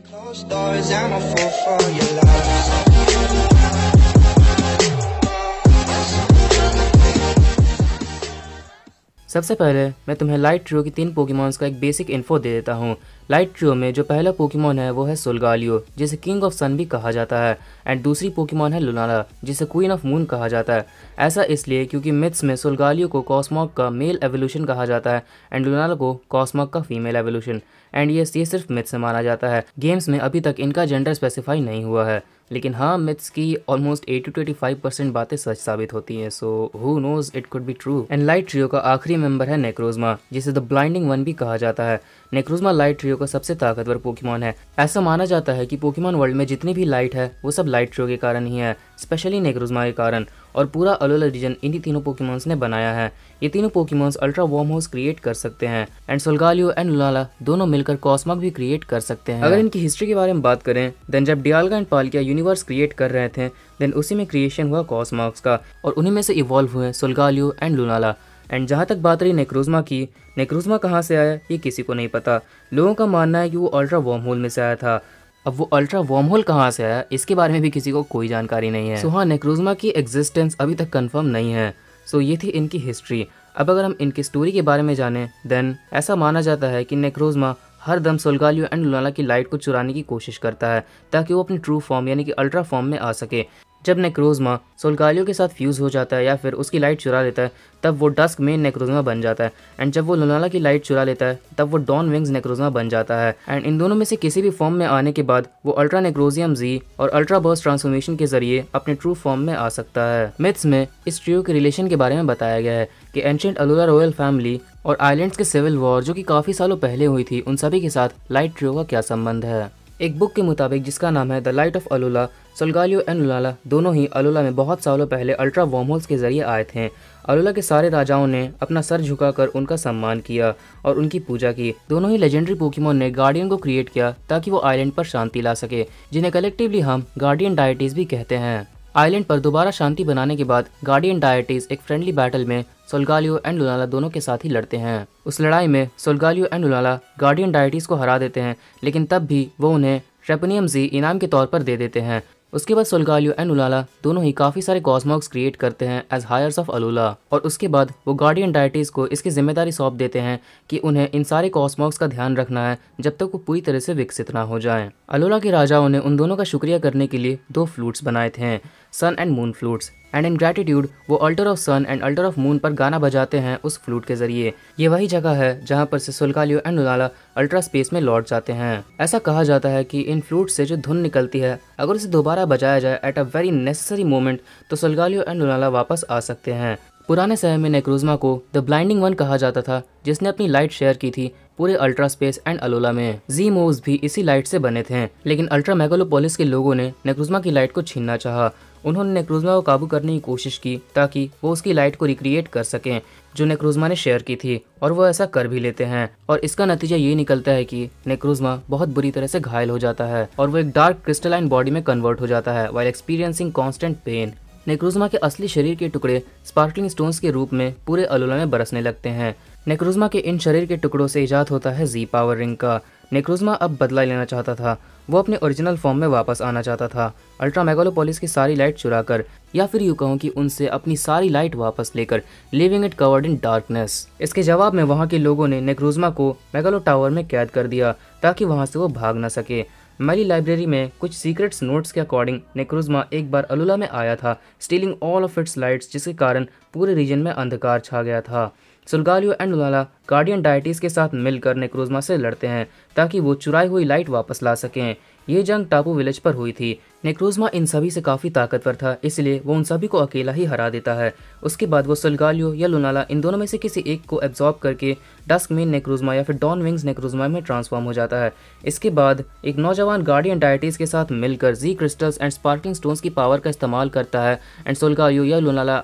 Closed doors, I'm a fool for your love. सबसे पहले मैं तुम्हें लाइट ट्रियो की 3 पोकेमॉन्स का एक बेसिक इन्फो दे देता हूँ। लाइट ट्रियो में जो पहला पोकेमॉन है वो है सोलगालियो, जिसे किंग ऑफ सन भी कहा जाता है, एंड दूसरी पोकेमॉन है लुनाला, जिसे क्वीन ऑफ मून कहा जाता है। ऐसा इसलिए क्योंकि मिथ्स में सोलगालियो को कॉस्मॉक का मेल एवोल्यूशन कहा जाता है एंड लुनाला को कॉस्मॉक का फीमेल एवोल्यूशन। एंड ये सिर्फ मिथ्स से माना जाता है। गेम्स में अभी तक इनका जेंडर स्पेसिफाई नहीं हुआ है, लेकिन हाँ, मिथ्स की ऑलमोस्ट 80 to 85% बातें सच साबित होती हैं, so who knows, it could be true. And light trio का आखिरी मेंबर है नेक्रोज़मा, जिसे द ब्लाइंडिंग वन भी कहा जाता है। नेक्रोज़मा लाइट ट्रियो का सबसे ताकतवर पोकेमॉन है। ऐसा माना जाता है कि पोकेमॉन वर्ल्ड में जितनी भी लाइट है वो सब लाइट ट्रियो के कारण ही है, स्पेशली नेक्रोज़मा के कारण। और पूरा अलोला रीजन इन्हीं तीनों पोकेमॉन्स ने बनाया है। ये तीनों Pokemons ultra warm house create कर सकते हैं एंड सोलगालियो एंड लुनाला दोनों मिलकर कॉस्मॉक भी क्रिएट कर सकते हैं। अगर इनकी हिस्ट्री के बारे में बात करें, देन जब डियाल्गा एंड पाल्किया यूनिवर्स क्रिएट कर रहे थे, देन उसी में क्रिएशन हुआ कॉस्मॉक्स का, और उन्हीं में से इवॉल्व हुए सोलगालियो एंड लुनाला। एंड जहाँ तक बात रही नेक्रोज़मा की, नेक्रोज़मा कहाँ से आया ये किसी को नहीं पता। लोगों का मानना है कि वो अल्ट्रा वॉर्म होल में से आया था। अब वो अल्ट्रा वॉर्म होल कहाँ से आया इसके बारे में भी किसी को कोई जानकारी नहीं है। सो हाँ, नेक्रोज़मा की एग्जिस्टेंस अभी तक कंफर्म नहीं है। सो ये थी इनकी हिस्ट्री। अब अगर हम इनकी स्टोरी के बारे में जानें, देन ऐसा माना जाता है कि नेक्रोज़मा हर दम सोलगालियो एंड लुनाला की लाइट को चुराने की कोशिश करता है ताकि वो अपनी ट्रू फॉर्म यानी कि अल्ट्रा फॉर्म में आ सके। जब नेक्रोज़मा सोलगालियो के साथ फ्यूज़ हो जाता है या फिर उसकी लाइट चुरा लेता है, तब वो डस्क मेन नेक्रोज़मा बन जाता है। एंड जब वो लुनाला की लाइट चुरा लेता है, तब वो डॉन विंग्स नेक्रोज़मा बन जाता है। एंड इन दोनों में से किसी भी फॉर्म में आने के बाद वो अल्ट्रा नेक्रोजियम जी और अल्ट्रा बर्स्ट ट्रांसफॉर्मेशन के जरिए अपने ट्रू फॉर्म में आ सकता है। मिथ्स में इस ट्रियो के रिलेशन के बारे में बताया गया है कि एंशिएंट अलोला रॉयल फैमिली और आइलैंड्स के सिविल वॉर जो कि काफ़ी सालों पहले हुई थी, उन सभी के साथ लाइट ट्रियो का क्या संबंध है। एक बुक के मुताबिक, जिसका नाम है the light of Alola, Solgaleo and Lunala दोनों ही अलोला में बहुत सालों पहले अल्ट्रा वॉर्महोल्स के जरिए आए थे। अलोला के सारे राजाओं ने अपना सर झुकाकर उनका सम्मान किया और उनकी पूजा की। दोनों ही लेजेंडरी पोकेमॉन ने गार्डियन को क्रिएट किया ताकि वो आइलैंड पर शांति ला सके, जिन्हें कलेक्टिवली हम गार्डियन डायटीज भी कहते हैं। आइलैंड पर दोबारा शांति बनाने के बाद गार्डियन डायटीज एक फ्रेंडली बैटल में सोलगालियो एंड लुनाला दोनों के साथ ही लड़ते हैं। उस लड़ाई में सोलगालियो एंड लुनाला गार्डियन डायटीज को हरा देते हैं, लेकिन तब भी वो उन्हें ट्रेपनियम जी इनाम के तौर पर दे देते हैं। उसके बाद सोलगालियो एंड लुनाला दोनों ही काफ़ी सारे कॉस्मॉक्स क्रिएट करते हैं एज हायर्स ऑफ अलोला, और उसके बाद वो गार्डियन डायटीज को इसकी जिम्मेदारी सौंप देते हैं कि उन्हें इन सारे कॉस्मॉक्स का ध्यान रखना है जब तक वो पूरी तरह से विकसित ना हो जाएं। अलोला के राजाओं ने उन दोनों का शुक्रिया करने के लिए 2 फ्लूट्स बनाए थे, sun and moon flutes, and in gratitude वो altar of sun and altar of moon पर गाना बजाते हैं उस फ्लूट के जरिए। ये वही जगह है जहाँ पर से सोलगालियो एंड लुनाला अल्ट्रा स्पेस में लौट जाते हैं। ऐसा कहा जाता है कि इन फ्लूट से जो धुन निकलती है, अगर उसे दोबारा बजाया जाए at a very necessary moment, तो सोलगालियो एंड लुनाला वापस आ सकते हैं। पुराने समय में नेक्रोज़मा को द ब्लाइंडिंग वन कहा जाता था, जिसने अपनी लाइट शेयर की थी पूरे अल्ट्रा स्पेस एंड अलोला में। जी मोव्स भी इसी लाइट से बने थे, लेकिन अल्ट्रा मेगालोपोलिस के लोगों ने नेक्रोज़मा की लाइट को छीनना चाहा। उन्होंने नेक्रोज़मा को काबू करने की कोशिश की ताकि वो उसकी लाइट को रिक्रिएट कर सकें जो नेक्रोज़मा ने शेयर की थी, और वो ऐसा कर भी लेते हैं। और इसका नतीजा ये निकलता है कि नेक्रोज़मा बहुत बुरी तरह से घायल हो जाता है और वो एक डार्क क्रिस्टलाइन बॉडी में कन्वर्ट हो जाता है व्हाइल एक्सपीरियंसिंग कॉन्स्टेंट पेन। नेक्रोज़मा के असली शरीर के टुकड़े स्पार्कलिंग स्टोन्स के रूप में पूरे अलोला में बरसने लगते हैं। नेक्रोज़मा के इन शरीर के टुकड़ों से इजाद होता है जी पावर रिंग का। नेक्रोज़मा अब बदला लेना चाहता था, वो अपने ओरिजिनल फॉर्म में वापस आना चाहता था, अल्ट्रा मेगालोपोलिस की सारी लाइट चुराकर, या फिर यूँ कहूँ कि उनसे अपनी सारी लाइट वापस लेकर, living it covered in darkness. इसके जवाब में वहाँ के लोगों ने नेक्रोज़मा को मेगालो टावर में कैद कर दिया ताकि वहाँ से वो भाग न सके। मेरी लाइब्रेरी में कुछ सीक्रेट्स नोट्स के अकॉर्डिंग नेक्रोज़मा एक बार अलोला में आया था, stealing all of its lights, जिसके कारण पूरे रीजन में अंधकार छा गया था। सोलगालियो एंड लुनाला गार्डियन डायटीज के साथ मिलकर नेक्रोज़मा से लड़ते हैं ताकि वो चुराई हुई लाइट वापस ला सकें। ये जंग टापू विलेज पर हुई थी। नेक्रोज़मा इन सभी से काफ़ी ताकतवर था, इसलिए वो उन सभी को अकेला ही हरा देता है। उसके बाद वो सोलगालियो या लुनाला इन दोनों में से किसी एक को एब्जॉर्ब करके डस्क मेन नेक्रोज़मा या फिर डॉन विंग्स नेक्रोज़मा में ट्रांसफॉर्म हो जाता है। इसके बाद एक नौजवान गार्डियन डायटीज के साथ मिलकर जी क्रिस्टल्स एंड स्पार्कलिंग स्टोन्स की पावर का इस्तेमाल करता है एंड सोलगालियो या लुनाला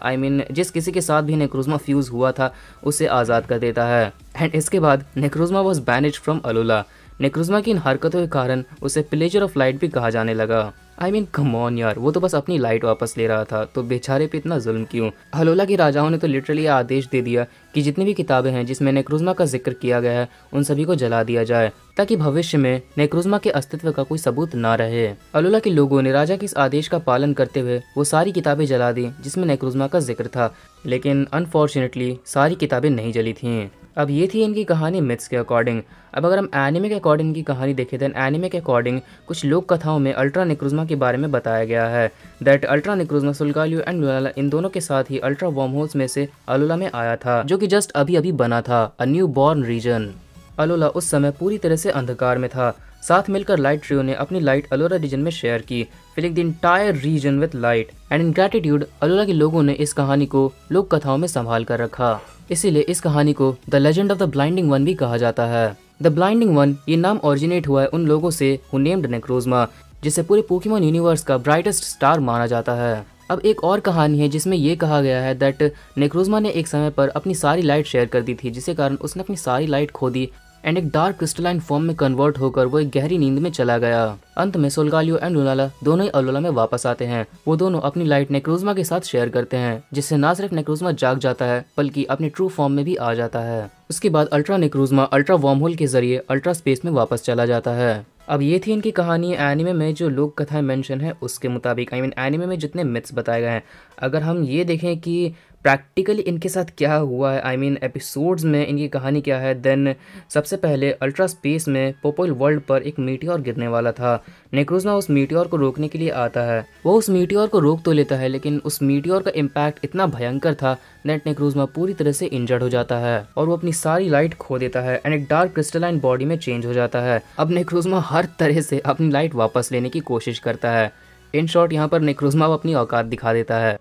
जिस किसी के साथ भी नेक्रोज़मा फ्यूज़ हुआ था उसे आज़ाद कर देता है। एंड इसके बाद नेक्रोज़मा वॉज बैनिश्ड फ्रॉम अलोला। नेक्रोज़मा की इन हरकतों के कारण उसे प्लेजर ऑफ लाइट भी कहा जाने लगा। आई मीन कम ऑन यार, वो तो बस अपनी लाइट वापस ले रहा था, तो बेचारे पे इतना जुल्म क्यों। अलोला के राजाओं ने तो लिटरली आदेश दे दिया कि जितनी भी किताबें हैं जिसमें नेक्रोज़मा का जिक्र किया गया है उन सभी को जला दिया जाए, ताकि भविष्य में नेक्रोज़मा के अस्तित्व का कोई सबूत ना रहे। अलोला के लोगों ने राजा के इस आदेश का पालन करते हुए वो सारी किताबें जला दी जिसमें नेक्रोज़मा का जिक्र था, लेकिन अनफॉर्चुनेटली सारी किताबें नहीं जली थीं। अब ये थी इनकी कहानी मिथ्स के अकॉर्डिंग। अब अगर हम एनिमे के अकॉर्डिंग इनकी कहानी देखें, देन एनिमे के अकॉर्डिंग कुछ लोक कथाओं में अल्ट्रा नेक्रोज़मा के बारे में बताया गया है दैट अल्ट्रा नेक्रोज़मा सोल्गालियो एंड लुनाला इन दोनों के साथ ही अल्ट्रा वर्महोल्स में से अलोला में आया था, जो कि जस्ट अभी अभी बना था, a new born region. Alola उस समय पूरी तरह से अंधकार में था। साथ मिलकर लाइट ट्रियो ने अपनी लाइट अलोरा रीजन में शेयर की, filling the entire region with light, and in gratitude Alola के लोगों ने इस कहानी को लोक कथाओं में संभाल कर रखा। इसीलिए इस कहानी को the legend of the blinding one भी कहा जाता है। द ब्लाइंडिंग वन ये नाम ओरिजिनेट हुआ है उन लोगों से हु नेम्ड नेक्रोज़मा, जिसे पूरे पोकेमॉन यूनिवर्स का ब्राइटेस्ट स्टार माना जाता है। अब एक और कहानी है जिसमें ये कहा गया है दैट नेक्रोज़मा ने एक समय पर अपनी सारी लाइट शेयर कर दी थी, जिसके कारण उसने अपनी सारी लाइट खो दी एंड एक डार्क क्रिस्टलाइन फॉर्म में कन्वर्ट होकर वो एक गहरी नींद में चला गया। अंत में सोल्गालियो एंड लुनाला दोनों ही अलोला में वापस आते हैं। वो दोनों अपनी लाइट नेक्रोज़मा के साथ शेयर करते हैं, जिससे ना सिर्फ नेक्रोज़मा जाग जाता है बल्कि अपने ट्रू फॉर्म में भी आ जाता है। उसके बाद अल्ट्रा नेक्रोज़मा अल्ट्रा वर्महोल के जरिए अल्ट्रा स्पेस में वापस चला जाता है। अब ये थी इनकी कहानी एनिमे में जो लोक कथाएं मेंशन है उसके मुताबिक। आई मीन एनिमे में जितने मिथ्स बताए गए हैं, अगर हम ये देखें कि प्रैक्टिकली इनके साथ क्या हुआ है, आई मीन एपिसोड्स में इनकी कहानी क्या है, देन सबसे पहले अल्ट्रा स्पेस में पोपोइल वर्ल्ड पर एक मीटियोर गिरने वाला था। नेक्रोज़मा उस मीटियोर को रोकने के लिए आता है। वो उस मीटियोर को रोक तो लेता है, लेकिन उस मीटियोर का इम्पैक्ट इतना भयंकर था दैट नेक्रोज़मा पूरी तरह से इंजर्ड हो जाता है और वो अपनी सारी लाइट खो देता है एंड एक डार्क क्रिस्टलाइन बॉडी में चेंज हो जाता है। अब नेक्रोज़मा हर तरह से अपनी लाइट वापस लेने की कोशिश करता है। इन शॉर्ट यहाँ पर नेक्रोज़मा अपनी औकात दिखा देता है।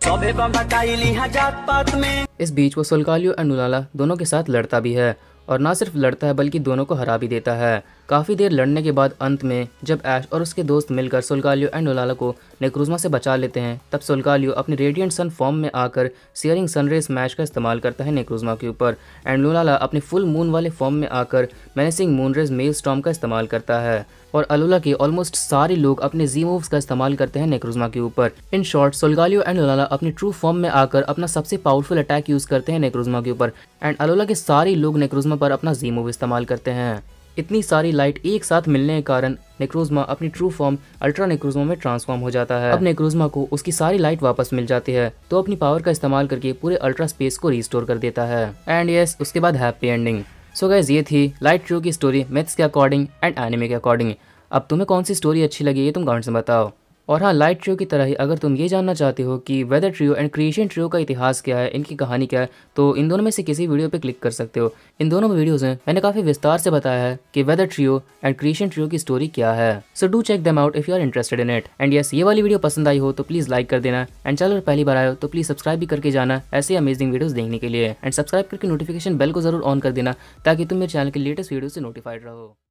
इस बीच वो सोल्गालियो एंड लुनाला दोनों के साथ लड़ता भी है, और ना सिर्फ लड़ता है बल्कि दोनों को हरा भी देता है। काफ़ी देर लड़ने के बाद अंत में जब ऐश और उसके दोस्त मिलकर सोल्गालियो एंड लुनाला को नेक्रोज़मा से बचा लेते हैं, तब सोल्गालियो अपने रेडिएंट सन फॉर्म में आकर सीयरिंग सनरे स्मैश का इस्तेमाल करता है नेक्रोज़मा के ऊपर, एंड लुनाला अपने फुल मून वाले फॉर्म में आकर मेनेसिंग मूनरेज मेल स्टॉर्म का इस्तेमाल करता है, और अलोला के ऑलमोस्ट सारे लोग अपने जी मूव्स का इस्तेमाल करते हैं नेक्रोज़मा के ऊपर। इन शॉर्ट सोल्गालियो एंड लुनाला अपनी ट्रू फॉर्म में आकर अपना सबसे पावरफुल अटैक यूज करते हैं नेक्रोज़मा के ऊपर, एंड अलोला के सारे लोग नेक्रोज़मा पर अपना जी मूव इस्तेमाल करते हैं। इतनी सारी लाइट एक साथ मिलने के कारण नेक्रोज़मा अपनी ट्रू फॉर्म अल्ट्रा नेक्रोज़मा में ट्रांसफॉर्म हो जाता है। अब नेक्रोज़मा को उसकी सारी लाइट वापस मिल जाती है, तो अपनी पावर का इस्तेमाल करके पूरे अल्ट्रा स्पेस को रिस्टोर कर देता है। एंड यस, उसके बाद हैप्पी एंडिंग। सो गाइस, ये थी लाइट ट्रियो की स्टोरी मिथ्स के अकॉर्डिंग एंड एनिमे के अकॉर्डिंग। अब तुम्हें कौन सी स्टोरी अच्छी लगी ये तुम कमेंट्स में बताओ। और हाँ, लाइट ट्रियो की तरह ही अगर तुम ये जानना चाहते हो कि weather trio and creation trio का इतिहास क्या है, इनकी कहानी क्या है, तो इन दोनों में से किसी वीडियो पे क्लिक कर सकते हो। इन दोनों वीडियोज़ में मैंने काफ़ी विस्तार से बताया है कि weather trio and creation trio की स्टोरी क्या है। So do check them out if you are interested in it. And yes, ये वाली वीडियो पसंद आई हो तो प्लीज़ लाइक कर देना, एंड चैनल पर पहली बार आए हो तो प्लीज़ सब्सक्राइब भी करके जाना ऐसे अमेजिंग वीडियोज़ देखने के लिए, एंड सब्सक्राइब करके नोटिफिकेशन बेल को ज़रूर ऑन कर देना ताकि तुम मेरे चैनल के लेटेस्ट वीडियो से नोटिफाइड रहो।